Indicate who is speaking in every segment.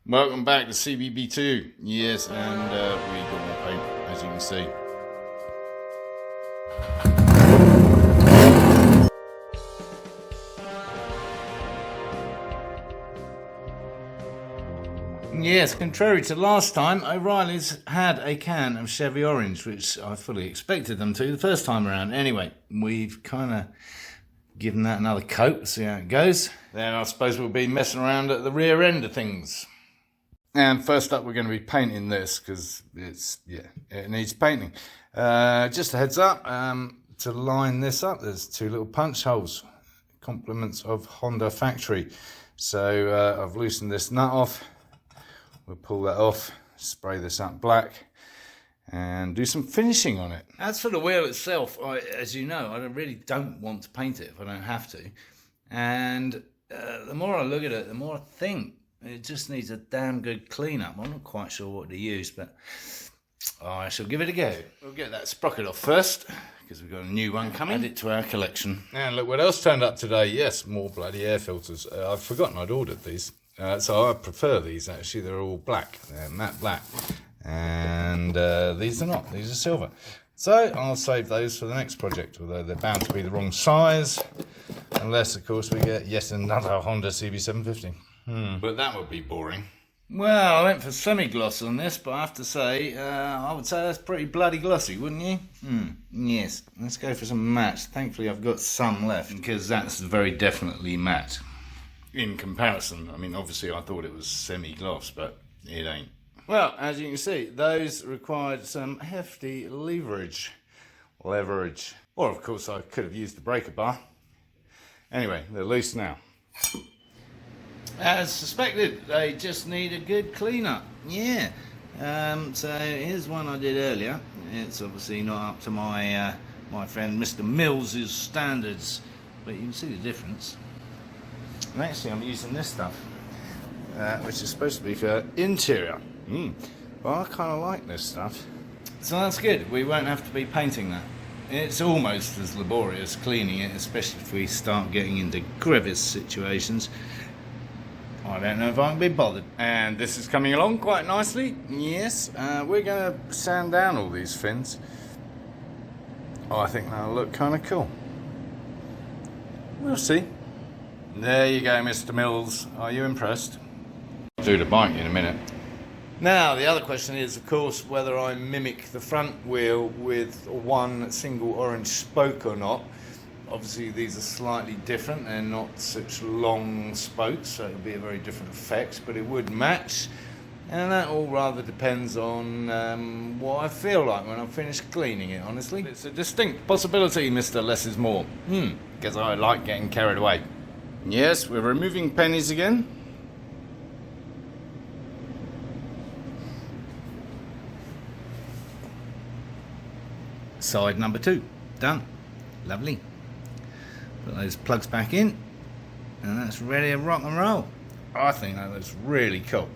Speaker 1: Welcome back to CBB2. Yes, and we got more paint, as you can see. Yes, contrary to last time, O'Reilly's had a can of Chevy Orange, which I fully expected them to the first time around. Anyway, we've kind of given that another coat, see how it goes. Then I suppose we'll be messing around at the rear end of things. And first up, we're going to be painting this because it needs painting. Just a heads up, to line this up, there's two little punch holes, compliments of Honda factory. So I've loosened this nut off. We'll pull that off, spray this up black, and do some finishing on it. As for the wheel itself, as you know, I really don't want to paint it if I don't have to. And the more I look at it, the more I think it just needs a damn good clean-up. I'm not quite sure what to use, but I shall give it a go. We'll get that sprocket off first, because we've got a new one coming. Add it to our collection. And look what else turned up today. Yes, more bloody air filters. I've forgotten I'd ordered these. So I prefer these, actually. They're all black. They're matte black. And these are not. These are silver. So I'll save those for the next project, although they're bound to be the wrong size. Unless, of course, we get yet another Honda CB750. But that would be boring. Well, I went for semi-gloss on this, but I have to say, I would say that's pretty bloody glossy, wouldn't you? Yes, let's go for some matte. Thankfully, I've got some left, because that's very definitely matte. In comparison, I mean, obviously I thought it was semi-gloss, but it ain't. Well, as you can see, those required some hefty leverage. Or, of course, I could have used the breaker bar. Anyway, they're loose now. As suspected, they just need a good clean-up. Yeah. So here's one I did earlier. It's obviously not up to my my friend Mr. Mills's standards, but you can see the difference. And actually, I'm using this stuff, which is supposed to be for interior. Well, I kind of like this stuff. So that's good. We won't have to be painting that. It's almost as laborious cleaning it, especially if we start getting into crevice situations. I don't know if I can be bothered. And this is coming along quite nicely. Yes, we're going to sand down all these fins. Oh, I think that'll look kind of cool. We'll see. There you go, Mr. Mills. Are you impressed? I'll do the bike in a minute. Now, the other question is, of course, whether I mimic the front wheel with one single orange spoke or not. Obviously, these are slightly different. They're not such long spokes, so it'll be a very different effect, but it would match. And that all rather depends on what I feel like when I'm finished cleaning it, honestly. It's a distinct possibility, Mr. Less is more. Because I like getting carried away. Yes, we're removing pennies again. Side number 2, done. Lovely. Put those plugs back in, and that's ready to rock and roll. I think that looks really cool.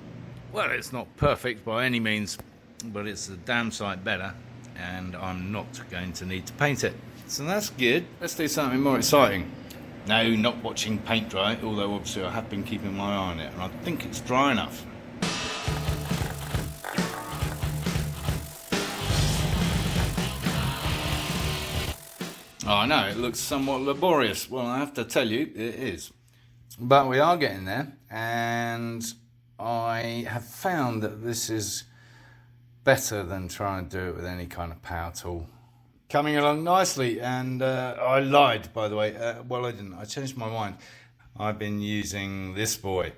Speaker 1: Well, it's not perfect by any means, but it's a damn sight better, and I'm not going to need to paint it. So that's good. Let's do something more exciting. No, not watching paint dry, although obviously I have been keeping my eye on it, and I think it's dry enough. Oh, I know, it looks somewhat laborious. Well, I have to tell you, it is. But we are getting there, and I have found that this is better than trying to do it with any kind of power tool. Coming along nicely, and I lied, by the way. Well, I didn't. I changed my mind. I've been using this boy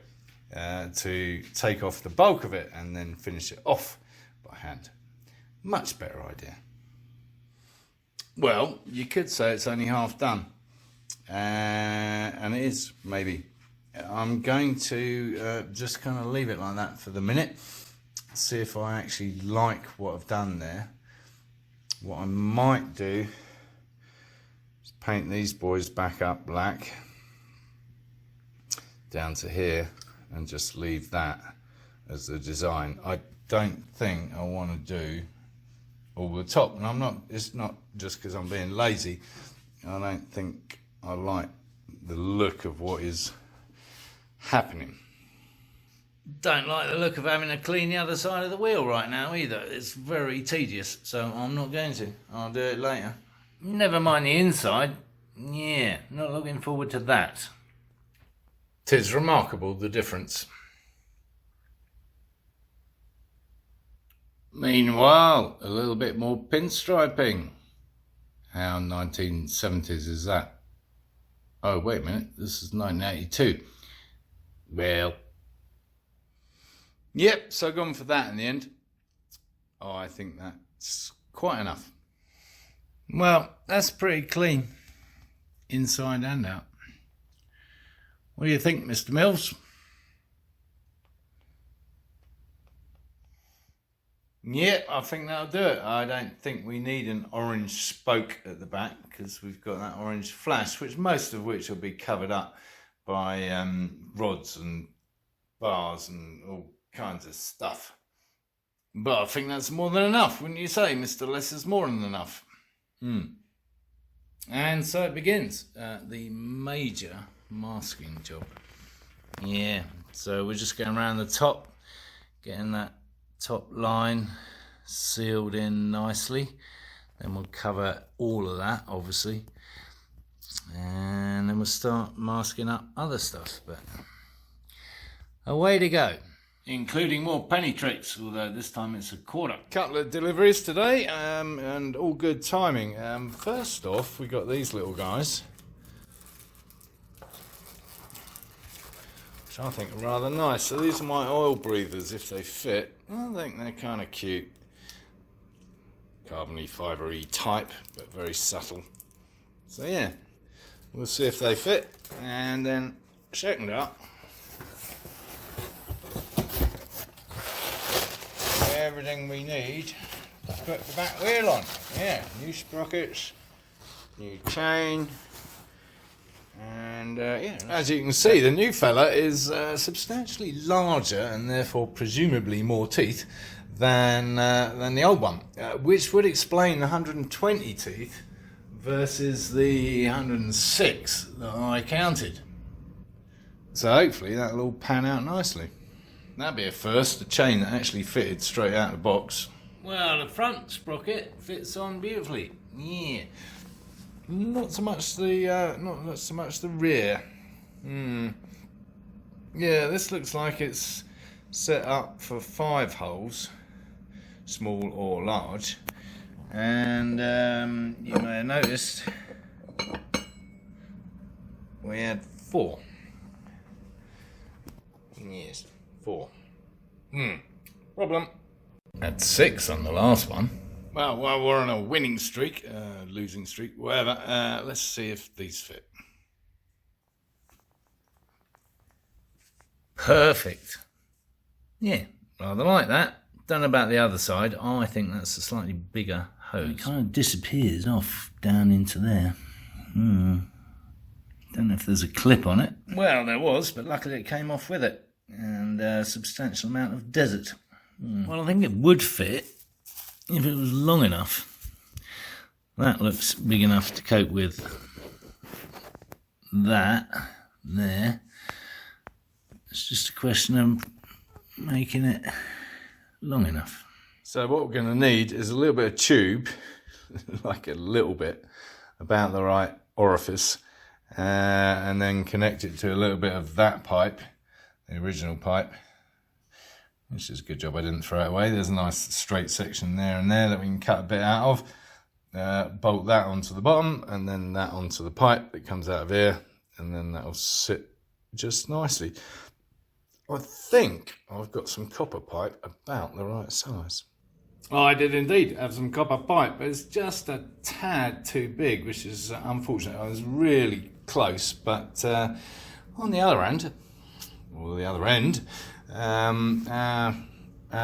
Speaker 1: to take off the bulk of it and then finish it off by hand. Much better idea. Well, you could say it's only half done, and it is, maybe. I'm going to just kind of leave it like that for the minute, see if I actually like what I've done there. What I might do is paint these boys back up black down to here and just leave that as the design. I don't think I want to do all the top, and I'm not, it's not just because I'm being lazy. I don't think I like the look of what is happening. Don't like the look of having to clean the other side of the wheel right now either. It's very tedious, so I'm not going to. I'll do it later. Never mind the inside. Yeah, not looking forward to that. 'Tis remarkable the difference. Meanwhile, a little bit more pinstriping. How 1970s is that? Oh, wait a minute, this is 1982. Well, yep, so gone for that in the end. Oh, I think that's quite enough. Well, that's pretty clean, inside and out. What do you think, Mr. Mills? Yeah, I think that'll do it. I don't think we need an orange spoke at the back because we've got that orange flash, most of which will be covered up by rods and bars and all kinds of stuff. But I think that's more than enough, wouldn't you say, Mr. Less is more than enough? And so it begins, the major masking job. Yeah, so we're just going around the top, getting that top line sealed in nicely. Then we'll cover all of that, obviously, and then we'll start masking up other stuff. But away to go, including more penny tricks, although this time it's a quarter. Couple of deliveries today, and all good timing. First off, we got these little guys, which I think are rather nice. So these are my oil breathers if they fit. I think they're kind of cute. Carbony, fibre-y type, but very subtle. So yeah, we'll see if they fit. And then second up, everything we need to put the back wheel on. Yeah, new sprockets, new chain. And yeah, as you can see, the new fella is substantially larger and therefore presumably more teeth than the old one, which would explain the 120 teeth versus the 106 that I counted. So hopefully that'll all pan out nicely. That'd be a first, a chain that actually fitted straight out of the box. Well, the front sprocket fits on beautifully. Yeah. Not so much the rear. Yeah, this looks like it's set up for 5 holes, small or large, and you may have noticed we had 4. Yes, 4. Problem. Had 6 on the last one. Well, while we're on a winning streak, losing streak, whatever, let's see if these fit. Perfect. Yeah, rather like that. Don't know about the other side. I think that's a slightly bigger hose. It kind of disappears off down into there. Don't know if there's a clip on it. Well, there was, but luckily it came off with it. And a substantial amount of desert. Well, I think it would fit if it was long enough. That looks big enough to cope with that there. It's just a question of making it long enough. So what we're going to need is a little bit of tube, like a little bit, about the right orifice, and then connect it to a little bit of that pipe, the original pipe. Which is a good job I didn't throw it away. There's a nice straight section there and there that we can cut a bit out of. Bolt that onto the bottom and then that onto the pipe that comes out of here, and then that'll sit just nicely. I think I've got some copper pipe about the right size. Oh, I did indeed have some copper pipe, but it's just a tad too big, which is unfortunate. I was really close, but on the other end, or the other end,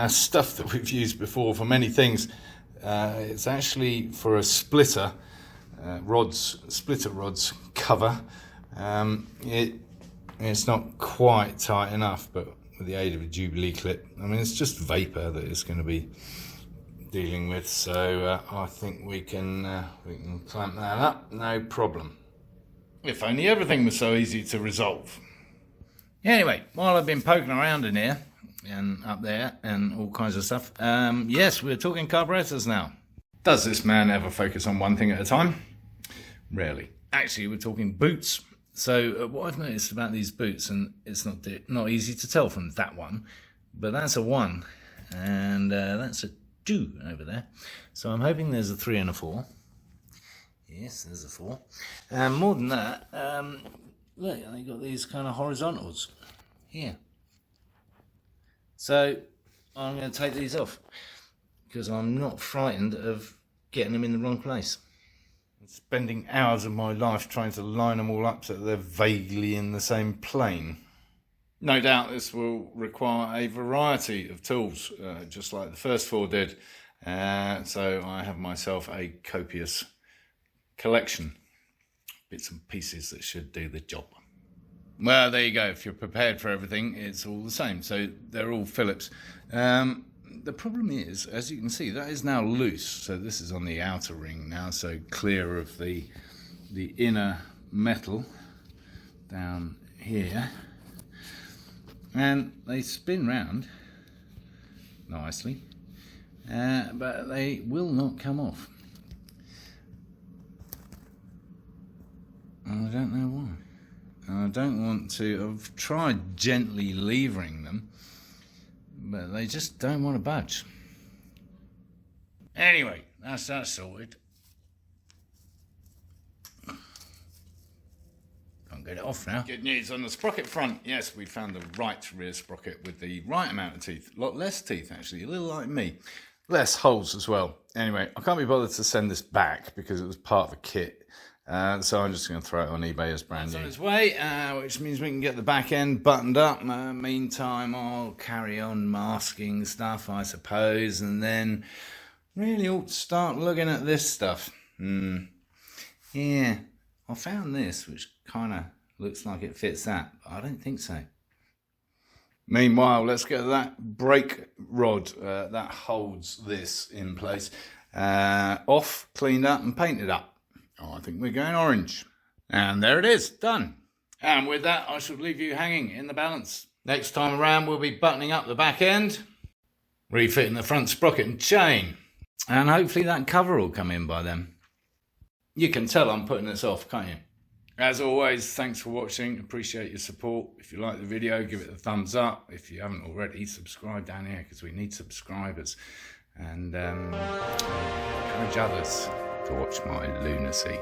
Speaker 1: stuff that we've used before for many things. It's actually for a splitter rods cover. It's not quite tight enough, but with the aid of a Jubilee clip, I mean, it's just vapor that it's going to be dealing with. So I think we can clamp that up, no problem. If only everything was so easy to resolve. Anyway, while I've been poking around in here, and up there and all kinds of stuff. Yes, we're talking carburetors now. Does this man ever focus on one thing at a time? Rarely. Actually, we're talking boots. So what I've noticed about these boots, and it's not easy to tell from that one, but that's a 1 and that's a 2 over there. So I'm hoping there's a 3 and a 4. Yes, there's a 4. And more than that, look, they got these kind of horizontals here. So I'm going to take these off because I'm not frightened of getting them in the wrong place. Spending hours of my life trying to line them all up so that they're vaguely in the same plane. No doubt this will require a variety of tools, just like the first 4 did. So I have myself a copious collection. Bits and pieces that should do the job. Well, there you go. If you're prepared for everything, it's all the same. So they're all Phillips. The problem is, as you can see, that is now loose. So this is on the outer ring now, so clear of the inner metal down here. And they spin round nicely, but they will not come off. And I don't know why. I don't want to. I've tried gently levering them, but they just don't want to budge. Anyway, that's that sorted. Can't get it off now. Good news on the sprocket front. Yes, we found the right rear sprocket with the right amount of teeth. A lot less teeth, actually, a little like me. Less holes as well. Anyway, I can't be bothered to send this back because it was part of a kit. So I'm just going to throw it on eBay as brand new. It's on its way, which means we can get the back end buttoned up. Meantime, I'll carry on masking stuff, I suppose, and then really ought to start looking at this stuff. Yeah, I found this, which kind of looks like it fits that, but I don't think so. Meanwhile, let's get that brake rod that holds this in place off, cleaned up and painted up. Oh, I think we're going orange. And there it is, done. And with that, I shall leave you hanging in the balance. Next time around, we'll be buttoning up the back end, refitting the front sprocket and chain, and hopefully that cover will come in by then. You can tell I'm putting this off, can't you? As always, thanks for watching. Appreciate your support. If you like the video, give it a thumbs up. If you haven't already, subscribe down here because we need subscribers. And encourage others to watch my lunacy.